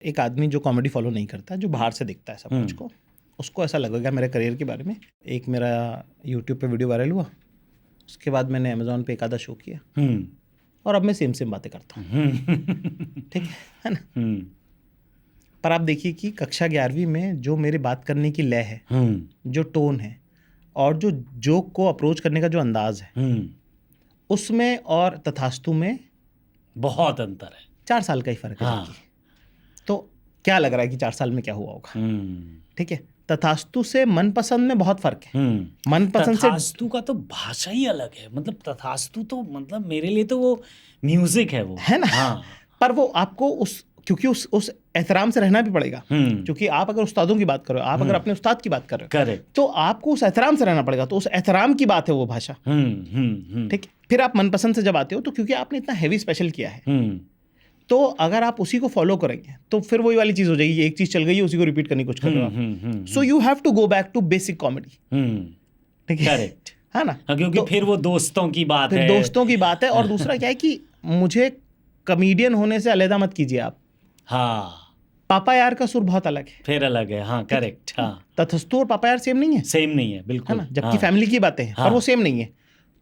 एक आदमी जो कॉमेडी फॉलो नहीं करता, जो बाहर से देखता है सब कुछ को, उसको ऐसा लगेगा मेरे करियर के बारे में। एक मेरा यूट्यूब पे वीडियो वायरल हुआ, उसके बाद मैंने अमेजोन पे एक आधा शो किया और अब मैं सेम बातें करता हूँ। ठीक है ना। पर आप देखिए कि कक्षा 11वीं में जो मेरी बात करने की लय है, जो टोन है और जो जोक को अप्रोच करने का जो अंदाज है, उसमें और तथास्तु में बहुत अंतर है। 4 साल का ही फर्क है। हाँ। तो क्या लग रहा है कि 4 साल में क्या हुआ होगा। ठीक है। तथास्तु से मनपसंद में बहुत फर्क है। मनपसंद से तथास्तु का तो भाषा ही अलग है। मतलब तथास्तु तो मतलब मेरे लिए तो वो म्यूजिक है, वो है ना। हाँ। पर वो आपको क्योंकि उस एहतराम से रहना भी पड़ेगा। क्योंकि आप अगर उस्तादों की बात करो, आप अगर अपने उस्ताद की बात कर रहे हो, तो आपको उस एहतराम से रहना पड़ेगा। तो उस एहतराम की बात है वो भाषा। ठीक है। फिर आप मनपसंद से जब आते हो तो क्योंकि आपने इतना हैवी स्पेशल किया है, तो अगर आप उसी को फॉलो करेंगे तो फिर वही वाली चीज हो जाएगी। एक चीज चल गई है, उसी को रिपीट करने की कोशिश कर रहे हो आप। So you have to go back to basic comedy. ठीक है। करेक्ट है ना। क्योंकि तो फिर वो दोस्तों की बात है, दोस्तों की बात है। और दूसरा क्या है कि मुझे कॉमेडियन होने से अलहदा मत कीजिए आप। हाँ। पापा यार का सुर बहुत अलग है। फिर अलग है। हाँ करेक्ट। हाँ। तथस्तु और पापा यार सेम नहीं है। सेम नहीं है बिल्कुल। है ना। जबकि फैमिली की बातें हैं, पर वो सेम नहीं है।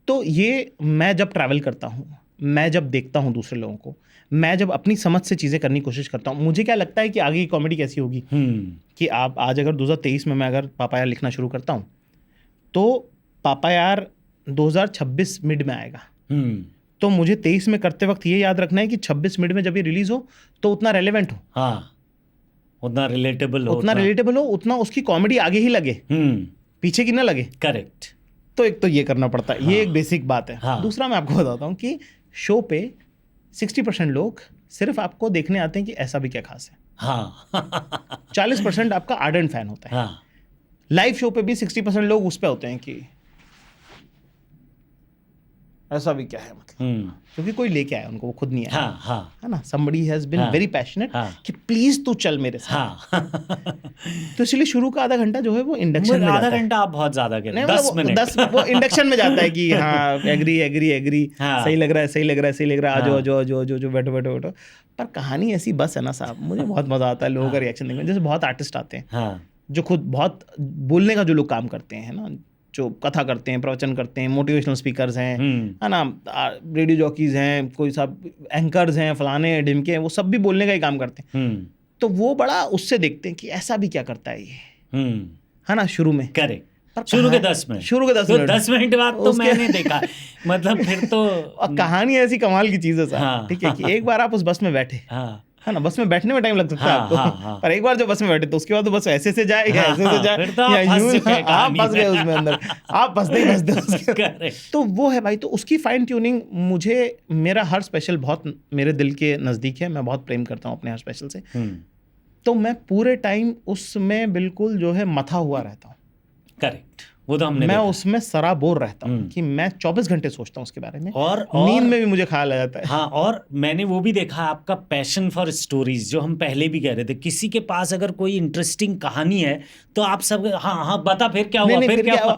तो ये मैं जब ट्रैवल करता हूँ, मैं जब देखता हूँ दूसरे लोगों को, मैं जब अपनी समझ से चीज़ें करने की कोशिश करता हूँ, मुझे क्या लगता है कि आगे की कॉमेडी कैसी होगी। कि आप आज अगर 2023 में मैं अगर पापा यार लिखना शुरू करता हूँ तो पापा यार 2026 मिड में आएगा। तो मुझे 23 में करते वक्त ये याद रखना है कि 26 मिड में जब ये रिलीज हो तो उतना रेलेवेंट हो। हाँ। उतना रिलेटेबल हो, उतना उसकी कॉमेडी आगे ही लगे, पीछे की ना लगे। करेक्ट। तो एक तो ये करना पड़ता है। ये एक बेसिक बात है। हाँ। दूसरा मैं आपको बताता हूँ कि शो पे 60% लोग सिर्फ आपको देखने आते हैं कि ऐसा भी क्या खास है। हाँ। 40% आपका आर्डेंट फैन होता है। हाँ। लाइव शो पे भी 60% लोग उस पे होते हैं कि ऐसा भी क्या है, मतलब क्योंकि कोई लेके आया उनको, वो खुद नहीं आया। हाँ, हाँ, है ना। somebody has been very passionate कि प्लीज तू चल मेरे साथ। तो इसलिए शुरू का आधा घंटा जो है वो इंडक्शन में जाता है। आधा घंटा आप बहुत ज्यादा कह रहे हैं। 10 मिनट वो इंडक्शन में जाता है कि हाँ एग्री सही लग रहा है जो बैठो। पर कहानी ऐसी बस है ना साहब, मुझे बहुत मजा आता है लोगों का रिएक्शन देखने में। जैसे बहुत आर्टिस्ट आते हैं जो खुद बहुत बोलने का जो लोग काम करते हैं ना, जो कथा करते हैं, प्रवचन करते हैं, मोटिवेशनल स्पीकर्स हैं, है ना, रेडियो जॉकीज हैं, कोई सब एंकर्स हैं, फलाने ढिमके हैं, वो सब भी बोलने का ही काम करते हैं। तो वो बड़ा उससे देखते हैं कि ऐसा भी क्या करता है ये, है ना, शुरू में। करेक्ट। शुरू के 10 मिनट 10 मिनट बाद तो मैंने देखा, मतलब फिर तो कहानी ऐसी कमाल की चीज है साहब। ठीक है कि एक बार आप उस बस में बैठे, है ना, बस में बैठने में टाइम लग सकता है आपको, पर एक बार जो बस में बैठे तो उसके बाद तो बस ऐसे से जाए या ऐसे से जाए या यूं, आप फंस गए उसमें अंदर, आप फंसते। तो वो है भाई। तो उसकी फाइन ट्यूनिंग मुझे, मेरा हर स्पेशल बहुत मेरे दिल के नज़दीक है। मैं बहुत प्रेम करता हूँ अपने हर स्पेशल से। तो मैं पूरे टाइम उसमें बिल्कुल जो है मथा हुआ रहता हूँ। करेक्ट। वो तो हमने मैं उसमें सराबोर रहता हूँ कि मैं 24 घंटे सोचता हूँ उसके बारे में, और नींद में भी मुझे ख्याल आ जाता है। हाँ, और मैंने वो भी देखा आपका पैशन फॉर स्टोरीज, जो हम पहले भी कह रहे थे। किसी के पास अगर कोई इंटरेस्टिंग कहानी है तो आप सब हाँ बता फिर क्या हुआ, फिर क्या हुआ।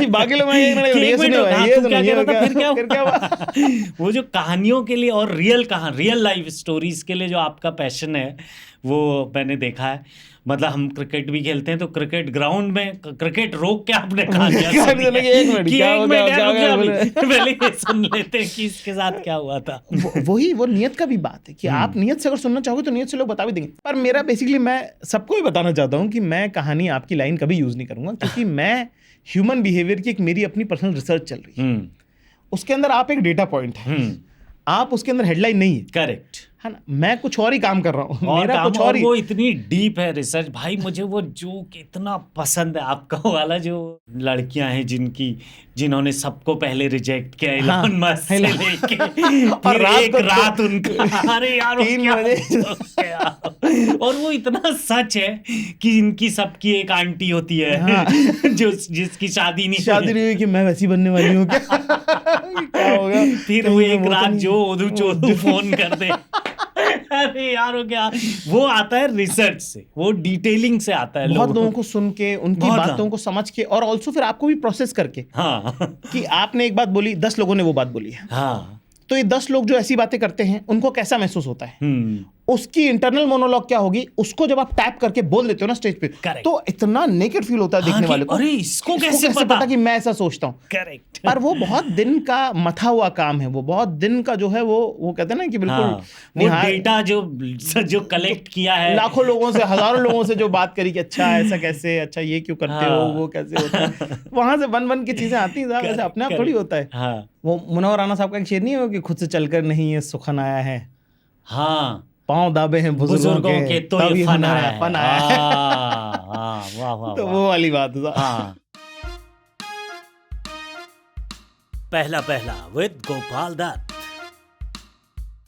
बाकी लोग वो जो कहानियों के लिए और रियल लाइफ स्टोरीज के लिए जो आपका पैशन है वो मैंने देखा है। मतलब हम क्रिकेट भी खेलते हैं तो क्रिकेट ग्राउंड में क्रिकेट रोक के आपने कहा पहले ये सुन लेते हैं कि इसके साथ क्या हुआ था। वही वो नियत का भी बात है कि आप नियत से अगर सुनना चाहोगे तो नियत से लोग बता भी देंगे। पर मेरा बेसिकली, मैं सबको ही बताना चाहता हूँ कि मैं कहानी आपकी लाइन कभी यूज नहीं करूंगा, क्योंकि मैं ह्यूमन बिहेवियर की एक मेरी अपनी पर्सनल रिसर्च चल रही है। उसके अंदर आप एक डेटा पॉइंट है, आप उसके अंदर हेडलाइन नहीं है। करेक्ट, है ना। मैं कुछ और ही काम कर रहा हूँ, मेरा कुछ और वो इतनी डीप है रिसर्च भाई। मुझे वो जोक इतना पसंद है आपका वाला, जो लड़कियां हैं जिन्होंने सबको पहले रिजेक्ट किया, इलॉन मस्क से लेके फिर एक रात उनका, अरे यार 3 बजे। और वो इतना सच है कि इनकी सबकी एक आंटी होती है जो जिसकी शादी नहीं हुई कि मैं वैसी बनने वाली हूँ क्या होगा। फिर वो एक रात जो ओदू फोन कर दे। अरे यार वो क्या, वो आता है रिसर्च से, वो डिटेलिंग से आता है। बहुत लोगों को सुन के, उनकी बातों को समझ के, और ऑल्सो फिर आपको भी प्रोसेस करके। कि आपने एक बात बोली, 10 लोगों ने वो बात बोली है। तो ये 10 लोग जो ऐसी बातें करते हैं उनको कैसा महसूस होता है, उसकी इंटरनल मोनोलॉग क्या होगी, उसको जब आप टैप करके बोल देते हो ना स्टेज पे, तो इतना नेकेड फील होता है देखने वाले को, अरे इसको कैसे पता कि मैं ऐसा सोचता हूँ। करेक्ट। पर वो बहुत दिन का मथा हुआ काम है, वो बहुत दिन का जो है वो कहते हैं ना कि बिल्कुल वो डेटा जो कलेक्ट किया है, लाखों लोगों से, हजारों लोगों से जो बात करी कि अच्छा ऐसा कैसे, अच्छा ये क्यों करते हो, वो कैसे होता है, वहां से बन की चीजें आती हैं, ऐसे अपने आप थोड़ी होता है। वो मुनव्वर राना साहब का एक शेर नहीं है कि खुद से चलकर नहीं ये सुखन आया है, हाँ पांव दाबे हैं बुजुर्गों के तो ये फन आया है। वाह वाह, तो वो वाली बात है। हाँ। पहला विद गोपाल दत्त।